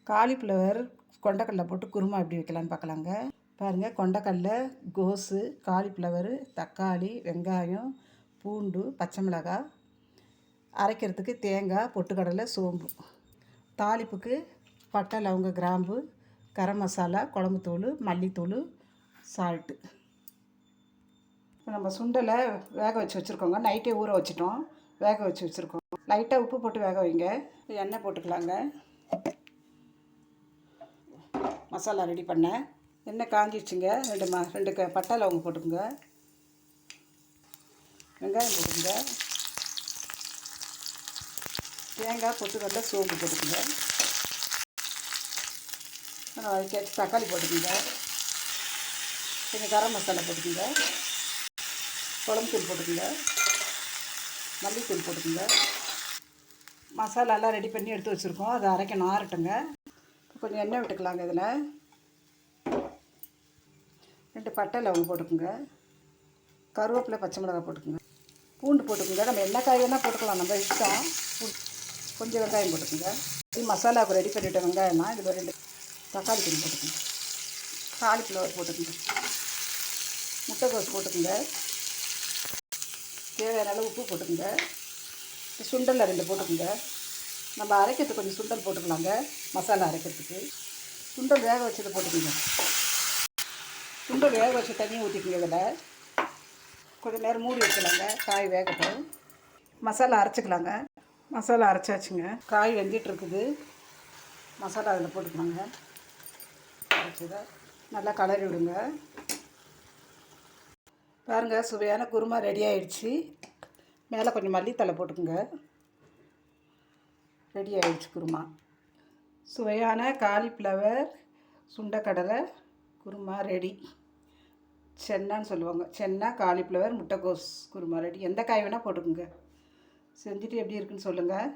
Cauliflower கொண்டக்கடலை போட்டு குருமா எப்படி வைக்கலான்னு பார்க்கலாங்க. பாருங்கள், கொண்டக்கடலை, கோஸு, காலிஃப்ளவரு, தக்காளி, வெங்காயம், பூண்டு, பச்சை மிளகாய், அரைக்கிறதுக்கு தேங்காய், பொட்டுக்கடலை, சோம்பு, தாளிப்புக்கு பட்டை, லவங்க, கிராம்பு, கரம் மசாலா, குழம்புத்தூள், மல்லித்தூள், சால்ட்டு. இப்போ நம்ம சுண்டலை வேக வச்சு வச்சுருக்கோங்க. நைட்டே ஊற வச்சுட்டோம், வேக வச்சு வச்சுருக்கோம். லைட்டாக உப்பு போட்டு வேக வைங்க. எண்ணெய் போட்டுக்கலாங்க. மசாலா ரெடி பண்ணேன். எண்ணெய் காஞ்சிடுச்சுங்க. ரெண்டு பட்டை லவங்க போட்டுக்கோங்க. வெங்காயம் போட்டுக்கோங்க. தேங்காய், பொட்டுக்கடலை, சோம்பு போட்டுக்கோங்க. வதக்கியாச்சு. தக்காளி போட்டுக்கோங்க. கொஞ்சம் கரம் மசாலா போட்டுக்கோங்க. குழம்புத்தூள் போட்டுக்கோங்க. மல்லித்தூள் போட்டுக்கோங்க. மசாலாலாம் ரெடி பண்ணி எடுத்து வச்சுருக்கோம். அதை அரைக்கணும், ஆறட்டுங்க. கொஞ்சம் எண்ணெய் விட்டுக்கலாங்க. இதில் 2 பட்டை லவங்க போட்டுக்கோங்க. கருவேப்பிலை, பச்சை மிளகாய் போட்டுக்கோங்க. பூண்டு போட்டுக்கோங்க. நம்ம என்ன காய் வேணால் போட்டுக்கலாம், நம்ம இஷ்டம். கொஞ்சம் வெங்காயம் போட்டுக்கோங்க. மசாலாவுக்கு ரெடி பண்ணிவிட்ட வெங்காயம்னா இதில் 2 தக்காளி தூள் போட்டுக்கோங்க. காலிஃப்ளவர் போட்டுக்கோங்க. முட்டைக்கோஸ் போட்டுக்கோங்க. தேவையான அளவு உப்பு போட்டுக்கோங்க. சுண்டலில் 2 போட்டுக்கோங்க. நம்ம அரைக்கிறதுக்கு கொஞ்சம் சுண்டல் போட்டுக்கலாங்க. மசாலா அரைக்கிறதுக்கு சுண்டல் வேக வச்சதை போட்டுக்கோங்க. சுண்டல் வேக வச்ச தண்ணியை ஊற்றிக்கோங்க. இதில் கொஞ்சம் நேரம் மூடி வைக்கலாங்க. காய் வேகட்டும். மசாலா அரைச்சிக்கலாங்க. மசாலா அரைச்சாச்சுங்க. காய் வெந்துட்டுருக்குது. மசாலா அதில் போட்டுக்கலாங்க. அரைச்சதை நல்லா கலரி விடுங்க. பாருங்கள், சுவையான குருமா ரெடி ஆகிடுச்சு. மேலே கொஞ்சம் மல்லித்தலை போட்டுக்கோங்க. ரெடி ஆகிடுச்சு குருமா. சுவையான காலிஃப்ளவர் சுண்டக்கடலை குருமா ரெடி. சென்னான்னு சொல்லுவாங்க. சென்னா, காலிஃப்ளவர், முட்டைக்கோஸ் குருமா ரெடி. எந்த காய் வேணால் போட்டுக்கோங்க. செஞ்சுட்டு எப்படி இருக்குன்னு சொல்லுங்கள்.